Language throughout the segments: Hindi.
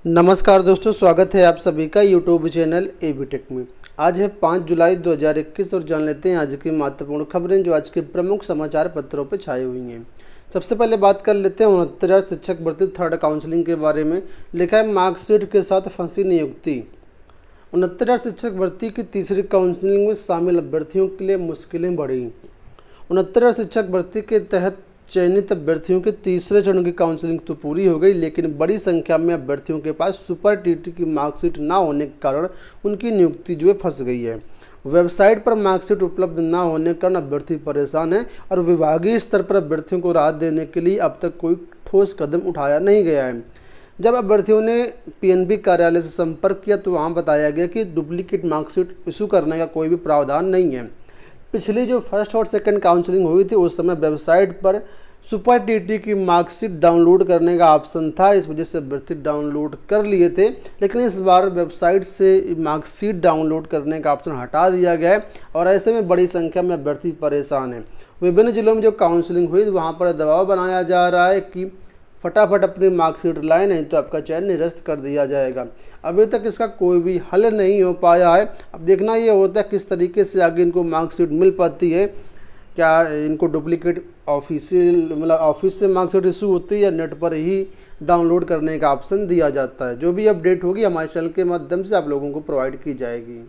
नमस्कार दोस्तों, स्वागत है आप सभी का यूट्यूब चैनल एबी टेक में। आज है 5 जुलाई 2021 और जान लेते हैं आज की महत्वपूर्ण खबरें जो आज के प्रमुख समाचार पत्रों पर छाई हुई हैं। सबसे पहले बात कर लेते हैं 69,000 शिक्षक भर्ती थर्ड काउंसलिंग के बारे में। लिखा है मार्कशीट के साथ फंसी नियुक्ति। 69,000 शिक्षक भर्ती की तीसरी काउंसलिंग में शामिल अभ्यर्थियों के लिए मुश्किलें बढ़ी। 69,000 शिक्षक भर्ती के तहत चयनित अभ्यर्थियों के तीसरे चरण की काउंसलिंग तो पूरी हो गई, लेकिन बड़ी संख्या में अभ्यर्थियों के पास सुपर टीटी की मार्कशीट ना होने के कारण उनकी नियुक्ति जो है फंस गई है। वेबसाइट पर मार्कशीट उपलब्ध न होने के कारण अभ्यर्थी परेशान है और विभागीय स्तर पर अभ्यर्थियों को राहत देने के लिए अब तक कोई ठोस कदम उठाया नहीं गया है। जब अभ्यर्थियों ने पीएनबी कार्यालय से संपर्क किया तो वहाँ बताया गया कि डुप्लीकेट मार्कशीट इशू करने का कोई भी प्रावधान नहीं है। पिछली जो फर्स्ट और सेकंड काउंसलिंग हुई थी उस समय वेबसाइट पर सुपर टीटी की मार्कशीट डाउनलोड करने का ऑप्शन था, इस वजह से अभ्यर्थी डाउनलोड कर लिए थे। लेकिन इस बार वेबसाइट से मार्कशीट डाउनलोड करने का ऑप्शन हटा दिया गया है और ऐसे में बड़ी संख्या में अभ्यर्थी परेशान हैं। विभिन्न जिलों में जो काउंसलिंग हुई वहाँ पर दबाव बनाया जा रहा है कि फटाफट अपनी मार्कशीट लाएं, नहीं तो आपका चयन निरस्त कर दिया जाएगा। अभी तक इसका कोई भी हल नहीं हो पाया है। अब देखना ये होता है किस तरीके से आगे इनको मार्कशीट मिल पाती है। क्या इनको डुप्लीकेट ऑफिस से मार्कशीट इशू होती है या नेट पर ही डाउनलोड करने का ऑप्शन दिया जाता है। जो भी अपडेट होगी हमारे चैनल के माध्यम से आप लोगों को प्रोवाइड की जाएगी।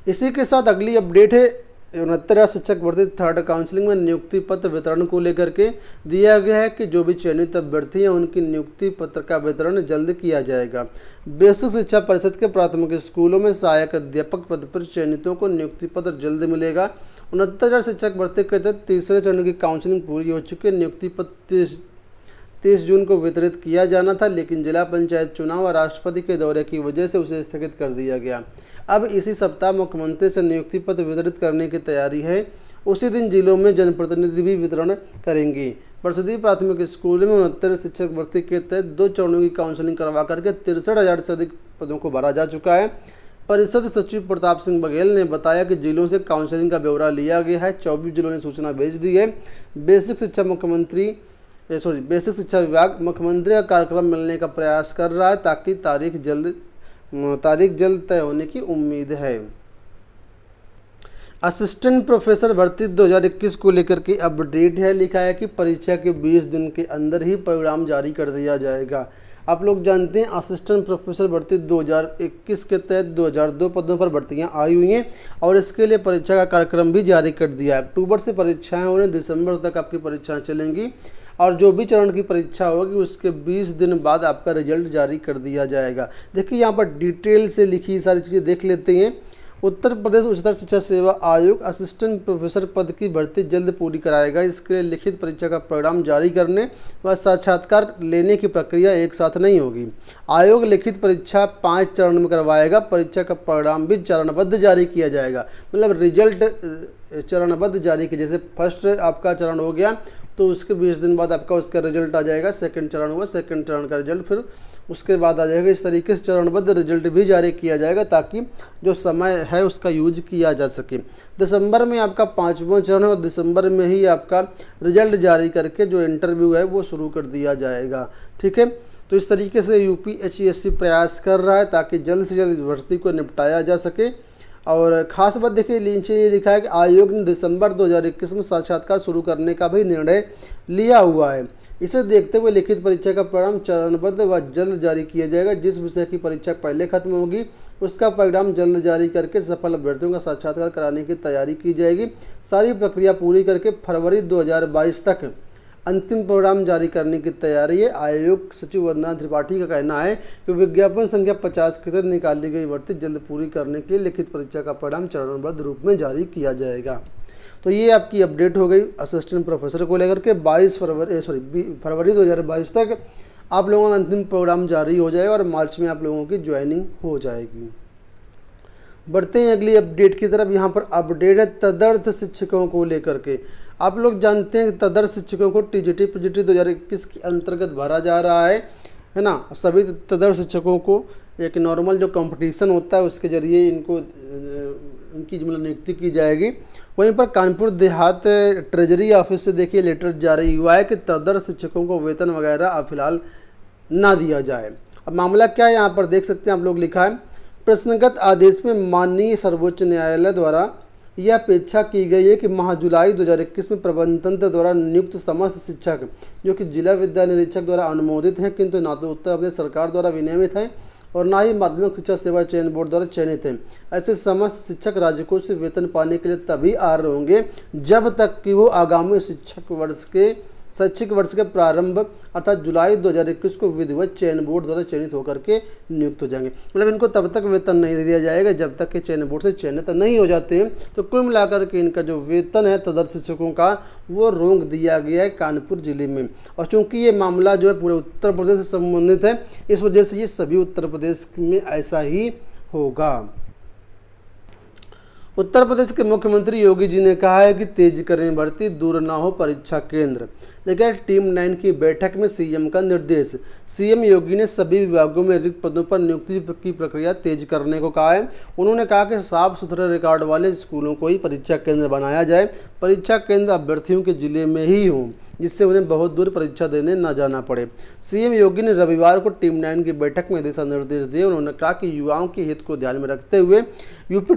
इसी के साथ अगली अपडेट है 69,000 शिक्षक भर्ती थर्ड काउंसलिंग में नियुक्ति पत्र वितरण को लेकर के दिया गया है कि जो भी चयनित अभ्यर्थी हैं उनकी नियुक्ति पत्र का वितरण जल्द किया जाएगा। बेसिक शिक्षा परिषद के प्राथमिक स्कूलों में सहायक अध्यापक पद पर चयनितों को नियुक्ति पत्र जल्द मिलेगा। 69,000 शिक्षक भर्ती के तहत तीसरे चरण की काउंसलिंग पूरी हो चुकी है। नियुक्ति पत्र 30 जून को वितरित किया जाना था, लेकिन जिला पंचायत चुनाव और राष्ट्रपति के दौरे की वजह से उसे स्थगित कर दिया गया। अब इसी सप्ताह मुख्यमंत्री से नियुक्ति पत्र वितरित करने की तैयारी है। उसी दिन जिलों में जनप्रतिनिधि भी वितरण करेंगे। परिषदीय प्राथमिक स्कूल में 69 शिक्षक भर्ती के तहत 2 चरणों की काउंसलिंग करवा करके 63,000 से अधिक पदों को भरा जा चुका है। परिषद सचिव प्रताप सिंह बघेल ने बताया कि जिलों से काउंसलिंग का ब्यौरा लिया गया है। 24 जिलों ने सूचना भेज दी है। बेसिक शिक्षा विभाग मुख्यमंत्री का कार्यक्रम मिलने का प्रयास कर रहा है ताकि तारीख जल्द तय होने की उम्मीद है। असिस्टेंट प्रोफेसर भर्ती 2021 को लेकर के अपडेट है। लिखा है कि परीक्षा के 20 दिन के अंदर ही परिणाम जारी कर दिया जाएगा। आप लोग जानते हैं असिस्टेंट प्रोफेसर भर्ती 2021 के तहत 2002 पदों पर भर्तियां आई हुई हैं और इसके लिए परीक्षा का कार्यक्रम भी जारी कर दिया है। अक्टूबर से परीक्षाएं होने, दिसंबर तक आपकी परीक्षाएं चलेंगी और जो भी चरण की परीक्षा होगी उसके 20 दिन बाद आपका रिजल्ट जारी कर दिया जाएगा। देखिए यहाँ पर डिटेल से लिखी सारी चीज़ें देख लेते हैं। उत्तर प्रदेश उच्चतर शिक्षा सेवा आयोग असिस्टेंट प्रोफेसर पद की भर्ती जल्द पूरी कराएगा। इसके लिए लिखित परीक्षा का परिणाम जारी करने व साक्षात्कार लेने की प्रक्रिया एक साथ नहीं होगी। आयोग लिखित परीक्षा 5 चरण में करवाएगा। परीक्षा का परिणाम भी चरणबद्ध जारी किया जाएगा। मतलब रिजल्ट चरणबद्ध जारी किया, जैसे फर्स्ट आपका चरण हो गया तो उसके 20 दिन बाद आपका उसका रिजल्ट आ जाएगा। सेकंड चरण हुआ, सेकंड चरण का रिजल्ट फिर उसके बाद आ जाएगा। इस तरीके से चरणबद्ध रिजल्ट भी जारी किया जाएगा ताकि जो समय है उसका यूज किया जा सके। दिसंबर में आपका 5वां चरण और दिसंबर में ही आपका रिजल्ट जारी करके जो इंटरव्यू है वो शुरू कर दिया जाएगा। ठीक है, तो इस तरीके से यूपीएससी प्रयास कर रहा है ताकि जल्द से जल्द इस भर्ती को निपटाया जा सके। और ख़ास बात देखिए नीचे ये लिखा है कि आयोग ने दिसंबर 2021 में साक्षात्कार शुरू करने का भी निर्णय लिया हुआ है। इसे देखते हुए लिखित परीक्षा का परिणाम चरणबद्ध व जल्द जारी किया जाएगा। जिस विषय की परीक्षा पहले खत्म होगी उसका परिणाम जल्द जारी करके सफल अभ्यर्थियों का साक्षात्कार कराने की तैयारी की जाएगी। सारी प्रक्रिया पूरी करके फरवरी 2022 तक अंतिम परिणाम जारी करने की तैयारी है। आयोग सचिव वंदना त्रिपाठी का कहना है कि विज्ञापन संख्या 50 के तहत निकाली गई भर्ती जल्द पूरी करने के लिए लिखित परीक्षा का परिणाम चरणबद्ध रूप में जारी किया जाएगा। तो ये आपकी अपडेट हो गई असिस्टेंट प्रोफेसर को लेकर के। फरवरी 2022 तक आप लोगों का अंतिम प्रोग्राम जारी हो जाएगा और मार्च में आप लोगों की ज्वाइनिंग हो जाएगी। बढ़ते हैं अगली अपडेट की तरफ। यहाँ पर अपडेट है तदर्थ शिक्षकों को लेकर के। आप लोग जानते हैं तदर्थ शिक्षकों को टीजीटी पीजीटी 2021 के अंतर्गत भरा जा रहा है ना। सभी तदर्थ शिक्षकों को एक नॉर्मल जो कंपटीशन होता है उसके जरिए इनकी मतलब नियुक्ति की जाएगी। वहीं पर कानपुर देहात ट्रेजरी ऑफिस से देखिए लेटर जारी हुआ है कि तदर्थ शिक्षकों को वेतन वगैरह फिलहाल ना दिया जाए अब मामला क्या है यहाँ पर देख सकते हैं आप लोग, लिखा है प्रश्नगत आदेश में माननीय सर्वोच्च न्यायालय द्वारा यह अपेक्षा की गई है कि माह जुलाई 2021 में प्रबंधन तंत्र द्वारा नियुक्त समस्त शिक्षक जो कि जिला विद्यालय निरीक्षक द्वारा अनुमोदित हैं, किंतु ना तो उत्तर प्रदेश सरकार द्वारा विनियमित हैं और ना ही माध्यमिक शिक्षा सेवा चयन बोर्ड द्वारा चयनित हैं, ऐसे समस्त शिक्षक राज्य कोष से वेतन पाने के लिए तभी अर्ह होंगे जब तक कि वो आगामी शैक्षिक वर्ष के प्रारंभ अर्थात जुलाई 2021 को विधिवत चयन बोर्ड द्वारा चयनित होकर के नियुक्त हो जाएंगे। मतलब इनको तब तक वेतन नहीं दिया जाएगा जब तक कि चयन बोर्ड से चयनित नहीं हो जाते हैं। तो कुल मिलाकर के इनका जो वेतन है तदर्थ शिक्षकों का वो रोक दिया गया है कानपुर जिले में। और चूंकि ये मामला जो है पूरे उत्तर प्रदेश से संबंधित है, इस वजह से ये सभी उत्तर प्रदेश में ऐसा ही होगा। उत्तर प्रदेश के मुख्यमंत्री योगी जी ने कहा है कि तेज करें भर्ती, दूर ना हो परीक्षा केंद्र। लेकिन टीम 9 की बैठक में सीएम का निर्देश। सीएम योगी ने सभी विभागों में रिक्त पदों पर नियुक्ति की प्रक्रिया तेज करने को कहा है। उन्होंने कहा कि साफ सुथरे रिकॉर्ड वाले स्कूलों को ही परीक्षा केंद्र बनाया जाए। परीक्षा केंद्र अभ्यर्थियों के जिले में ही हों, जिससे उन्हें बहुत दूर परीक्षा देने न जाना पड़े। सीएम योगी ने रविवार को टीम 9 की बैठक में दिशा निर्देश दिए। उन्होंने कहा कि युवाओं के हित को ध्यान में रखते हुए यूपी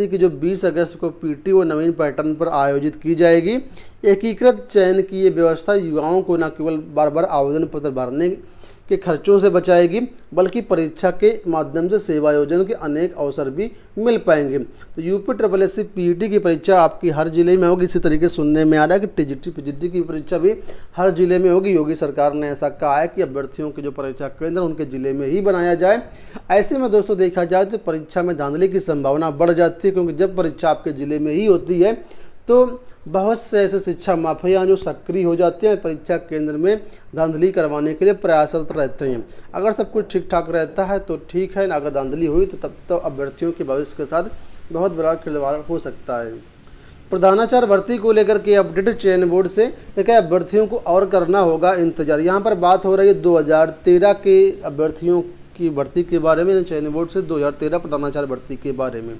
की जो 20 अगस्त को पीटी व नवीन पैटर्न पर आयोजित की जाएगी। एकीकृत चयन की ये व्यवस्था युवाओं को न केवल बार बार आवेदन पत्र भरने के खर्चों से बचाएगी, बल्कि परीक्षा के माध्यम से सेवायोजन के अनेक अवसर भी मिल पाएंगे। तो यूपी पीटी की परीक्षा आपकी हर जिले में होगी। इसी तरीके सुनने में आ रहा है कि टीजीटी पीजीटी की परीक्षा भी हर जिले में होगी। योगी सरकार ने ऐसा कहा है कि अभ्यर्थियों के जो परीक्षा केंद्र उनके जिले में ही बनाया जाए। ऐसे में दोस्तों देखा जाए तो परीक्षा में धांधली की संभावना बढ़ जाती है, क्योंकि जब परीक्षा आपके जिले में ही होती है तो बहुत से ऐसे शिक्षा माफिया जो सक्रिय हो जाते हैं, परीक्षा केंद्र में धांधली करवाने के लिए प्रयासरत रहते हैं। अगर सब कुछ ठीक ठाक रहता है तो ठीक है, अगर धांधली हुई तो तब तो अभ्यर्थियों के भविष्य के साथ बहुत बड़ा खिलवाड़ हो सकता है। प्रधानाचार्य भर्ती को लेकर के अपडेट चयन बोर्ड से, लेकिन अभ्यर्थियों को और करना होगा इंतजार। यहाँ पर बात हो रही है 2013 के अभ्यर्थियों की भर्ती के बारे में, चयन बोर्ड से 2013 प्रधानाचार्य भर्ती के बारे में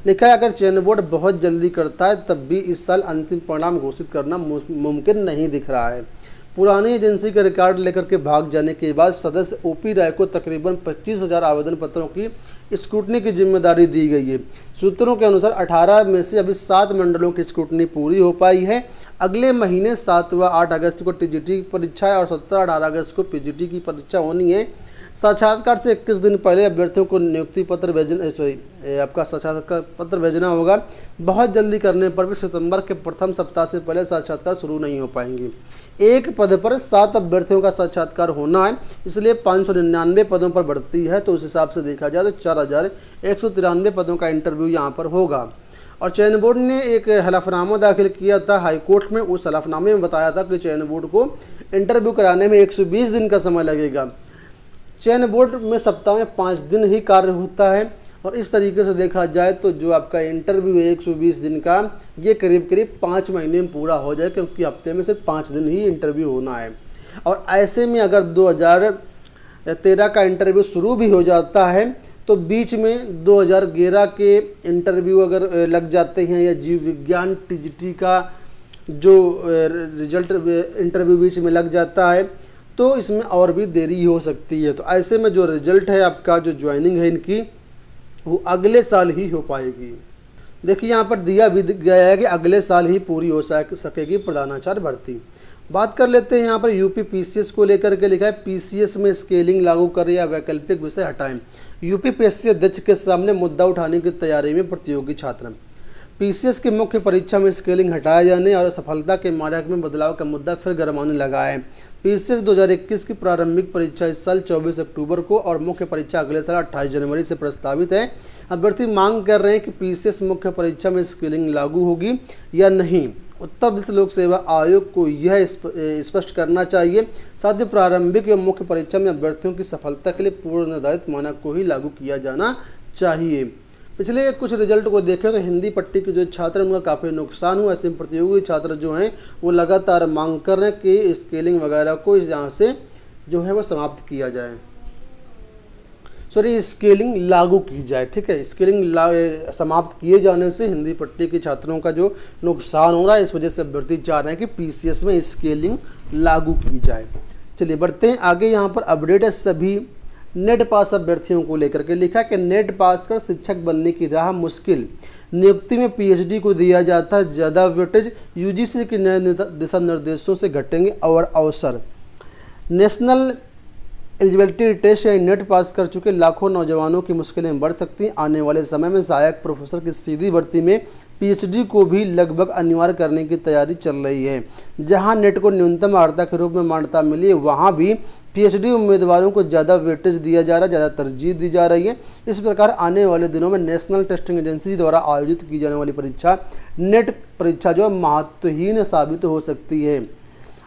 लिखा है। अगर चयन बोर्ड बहुत जल्दी करता है तब भी इस साल अंतिम परिणाम घोषित करना मुमकिन नहीं दिख रहा है। पुरानी एजेंसी का रिकॉर्ड लेकर के भाग जाने के बाद सदस्य ओपी राय को तकरीबन 25,000 आवेदन पत्रों की स्क्रूटनी की जिम्मेदारी दी गई है। सूत्रों के अनुसार 18 में से अभी 7 मंडलों की स्क्रूटनी पूरी हो पाई है। अगले महीने 7 व 8 अगस्त को टीजीटी की परीक्षा है और 17-18 अगस्त को पीजीटी की परीक्षा होनी है। साक्षात्कार से 21 दिन पहले अभ्यर्थियों को नियुक्ति पत्र आपका साक्षात्कार पत्र भेजना होगा। बहुत जल्दी करने पर भी सितंबर के प्रथम सप्ताह से पहले साक्षात्कार शुरू नहीं हो पाएंगे। एक पद पर 7 अभ्यर्थियों का साक्षात्कार होना है, इसलिए 599 पदों पर भर्ती है। तो उस हिसाब से देखा जाए तो 4,193 पदों का इंटरव्यू यहाँ पर होगा। और चयन बोर्ड ने एक हलफनामा दाखिल किया था हाईकोर्ट में। उस हलफनामे में बताया था कि चयन बोर्ड को इंटरव्यू कराने में 120 दिन का समय लगेगा। चयन बोर्ड में सप्ताह में 5 दिन ही कार्य होता है और इस तरीके से देखा जाए तो जो आपका इंटरव्यू है 120 दिन का, ये करीब 5 महीने में पूरा हो जाए, क्योंकि हफ्ते में सिर्फ 5 दिन ही इंटरव्यू होना है। और ऐसे में अगर 2013 का इंटरव्यू शुरू भी हो जाता है तो बीच में 2011 के इंटरव्यू अगर लग जाते हैं या जीव विज्ञान टीजीटी का जो रिजल्ट इंटरव्यू बीच में लग जाता है तो इसमें और भी देरी हो सकती है। तो ऐसे में जो रिजल्ट है आपका, जो ज्वाइनिंग है इनकी, वो अगले साल ही हो पाएगी। देखिए यहाँ पर दिया भी गया है कि अगले साल ही पूरी हो सकेगी प्रधानाचार्य भर्ती। बात कर लेते हैं यहाँ पर यूपी पीसीएस को लेकर के लिखा है पीसीएस में स्केलिंग लागू करें या वैकल्पिक विषय हटाएं। यूपी पीएससी अध्यक्ष के सामने मुद्दा उठाने की तैयारी में प्रतियोगी छात्र। पीसीएस की मुख्य परीक्षा में स्केलिंग हटाए जाने और सफलता के मार्ग में बदलाव का मुद्दा फिर गरमाने लगा है। पीसीएस 2021 की प्रारंभिक परीक्षा इस साल 24 अक्टूबर को और मुख्य परीक्षा अगले साल 28 जनवरी से प्रस्तावित है। अभ्यर्थी मांग कर रहे हैं कि पीसीएस मुख्य परीक्षा में स्केलिंग लागू होगी या नहीं। उत्तर प्रदेश लोक सेवा आयोग को यह स्पष्ट करना चाहिए। साथ ही प्रारंभिक एवं मुख्य परीक्षा में अभ्यर्थियों की सफलता के लिए पूर्व निर्धारित मानक को ही लागू किया जाना चाहिए। पिछले कुछ रिजल्ट को देखें तो हिंदी पट्टी के जो छात्र हैं उनका काफ़ी नुकसान हुआ। ऐसे प्रतियोगी छात्र जो हैं वो लगातार मांग कर रहे हैं कि स्केलिंग वगैरह को यहाँ से जो है वो समाप्त किया जाए, स्केलिंग लागू की जाए। ठीक है, स्केलिंग समाप्त किए जाने से हिंदी पट्टी के छात्रों का जो नुकसान हो रहा है, इस वजह से अभ्यर्थी चाह रहे हैं कि पीसीएस में स्केलिंग लागू की जाए। चलिए बढ़ते हैं आगे। यहाँ पर अपडेट है सभी नेट पास अभ्यर्थियों को लेकर के लिखा कि नेट पास कर शिक्षक बनने की राह मुश्किल, नियुक्ति में पीएचडी को दिया जाता है ज़्यादा वेटेज, यूजीसी के नए दिशा निर्देशों से घटेंगे और अवसर। नेशनल एलिजिबिलिटी टेस्ट या नेट पास कर चुके लाखों नौजवानों की मुश्किलें बढ़ सकती हैं। आने वाले समय में सहायक प्रोफेसर की सीधी भर्ती में पीएचडी को भी लगभग अनिवार्य करने की तैयारी चल रही है। जहां नेट को न्यूनतम अर्हता के रूप में मान्यता मिली है, वहां भी पीएचडी उम्मीदवारों को ज़्यादा वेटेज दिया जा रहा है, ज़्यादा तरजीह दी जा रही है। इस प्रकार आने वाले दिनों में नेशनल टेस्टिंग एजेंसी द्वारा आयोजित की जाने वाली परीक्षा नेट परीक्षा जो महत्वहीन साबित हो सकती है।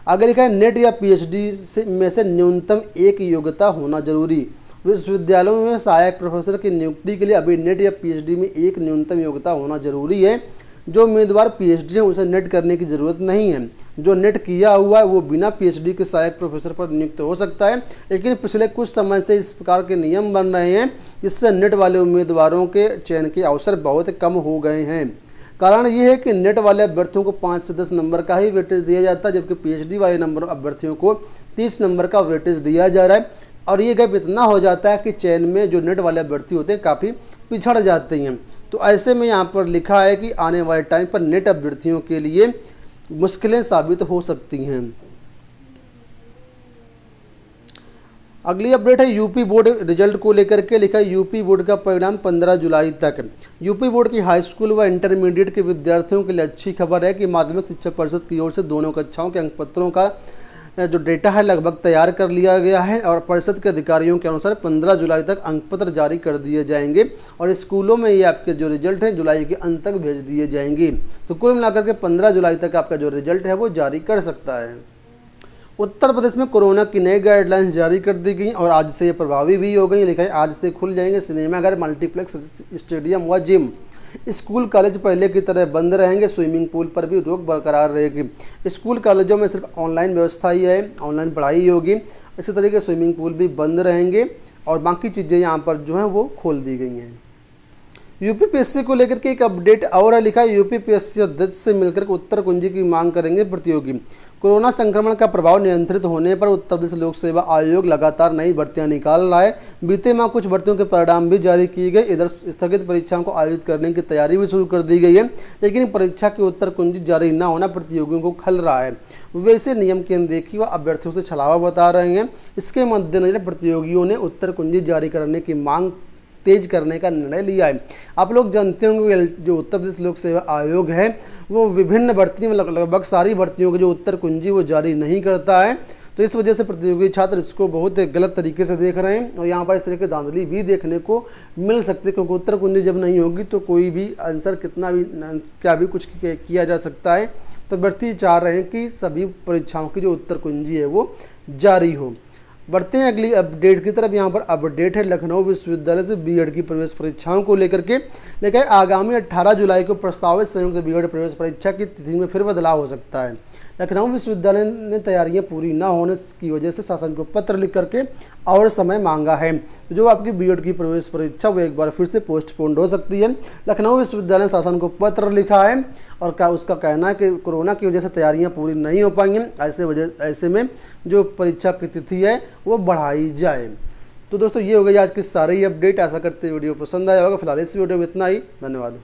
आगे लिखा है नेट या पीएचडी में से न्यूनतम एक योग्यता होना जरूरी। विश्वविद्यालयों में सहायक प्रोफेसर की नियुक्ति के लिए अभी नेट या पीएचडी में एक न्यूनतम योग्यता होना जरूरी है। जो उम्मीदवार पीएचडी है उसे नेट करने की ज़रूरत नहीं है। जो नेट किया हुआ है वो बिना पीएचडी के सहायक प्रोफेसर पर नियुक्त हो सकता है, लेकिन पिछले कुछ समय से इस प्रकार के नियम बन रहे हैं जिससे नेट वाले उम्मीदवारों के चयन के अवसर बहुत कम हो गए हैं। कारण ये है कि नेट वाले अभ्यर्थियों को 5 से 10 नंबर का ही वेटेज दिया जाता है, जबकि पीएचडी वाले नंबर अभ्यर्थियों को 30 नंबर का वेटेज दिया जा रहा है। और ये गैप इतना हो जाता है कि चयन में जो नेट वाले अभ्यर्थी होते हैं काफ़ी पिछड़ जाते हैं। तो ऐसे में यहाँ पर लिखा है कि आने वाले टाइम पर नेट अभ्यर्थियों के लिए मुश्किलें साबित हो सकती हैं। अगली अपडेट है यूपी बोर्ड रिजल्ट को लेकर के लिखा है यूपी बोर्ड का परिणाम 15 जुलाई तक। यूपी बोर्ड की हाई स्कूल व इंटरमीडिएट के विद्यार्थियों के लिए अच्छी खबर है कि माध्यमिक शिक्षा परिषद की ओर से दोनों कक्षाओं के अंक पत्रों का जो डेटा है लगभग तैयार कर लिया गया है और परिषद के अधिकारियों के अनुसार 15 जुलाई तक अंक पत्र जारी कर दिए जाएंगे और स्कूलों में ये आपके जो रिजल्ट है जुलाई के अंत तक भेज दिए जाएंगे। तो कुल मिलाकर के 15 जुलाई तक आपका जो रिजल्ट है वो जारी कर सकता है। उत्तर प्रदेश में कोरोना की नई गाइडलाइंस जारी कर दी गई और आज से ये प्रभावी भी हो गई। लिखा है आज से खुल जाएंगे सिनेमाघर, मल्टीप्लेक्स, स्टेडियम व जिम। स्कूल कॉलेज पहले की तरह बंद रहेंगे। स्विमिंग पूल पर भी रोक बरकरार रहेगी। स्कूल कॉलेजों में सिर्फ ऑनलाइन व्यवस्था ही है, ऑनलाइन पढ़ाई होगी। इसी तरीके से स्विमिंग पूल भी बंद रहेंगे और बाकी चीज़ें यहाँ पर जो हैं वो खोल दी गई हैं। यूपीपीएससी को लेकर के एक अपडेट और है। लिखा है यूपीपीएससी अध्यक्ष से मिलकर उत्तर कुंजी की मांग करेंगे प्रतियोगी। कोरोना संक्रमण का प्रभाव नियंत्रित होने पर उत्तर प्रदेश लोक सेवा आयोग लगातार नई भर्तियां निकाल रहा है। बीते माह कुछ भर्तियों के परिणाम भी जारी किए गए। इधर स्थगित परीक्षाओं को आयोजित करने की तैयारी भी शुरू कर दी गई है, लेकिन परीक्षा की उत्तर कुंजी जारी न होना प्रतियोगियों को खल रहा है। वैसे नियम की अनदेखी व अभ्यर्थियों से छलावा बता रहे हैं। इसके मद्देनजर प्रतियोगियों ने उत्तर कुंजी जारी करने की मांग तेज करने का निर्णय लिया है। आप लोग जानते होंगे जो उत्तर प्रदेश लोक सेवा आयोग है वो विभिन्न भर्तियों में लगभग सारी भर्तियों की जो उत्तर कुंजी वो जारी नहीं करता है। तो इस वजह से प्रतियोगी छात्र इसको बहुत गलत तरीके से देख रहे हैं और यहाँ पर इस तरह की धांधली भी देखने को मिल सकती है, क्योंकि उत्तर कुंजी जब नहीं होगी तो कोई भी आंसर कितना भी क्या भी कुछ किया जा सकता है। तो भर्ती चाह रहे हैं कि सभी परीक्षाओं की जो उत्तर कुंजी है वो जारी हो। बढ़ते हैं अगली अपडेट की तरफ। यहाँ पर अपडेट है लखनऊ विश्वविद्यालय से बीएड की प्रवेश परीक्षाओं को लेकर के। लेकिन आगामी 18 जुलाई को प्रस्तावित संयुक्त बीएड प्रवेश परीक्षा की तिथि में फिर बदलाव हो सकता है। लखनऊ विश्वविद्यालय ने तैयारियां पूरी न होने की वजह से शासन को पत्र लिख करके और समय मांगा है। तो जो आपकी बीएड की प्रवेश परीक्षा वो एक बार फिर से पोस्टपोन्ड हो सकती है। लखनऊ विश्वविद्यालय ने शासन को पत्र लिखा है और उसका कहना है कि कोरोना की वजह से तैयारियां पूरी नहीं हो पाई हैं। ऐसे में जो परीक्षा की तिथि है वो बढ़ाई जाए। तो दोस्तों ये हो गई आज की सारी अपडेट। आशा करते वीडियो पसंद आया होगा। फिलहाल इस वीडियो में इतना ही। धन्यवाद।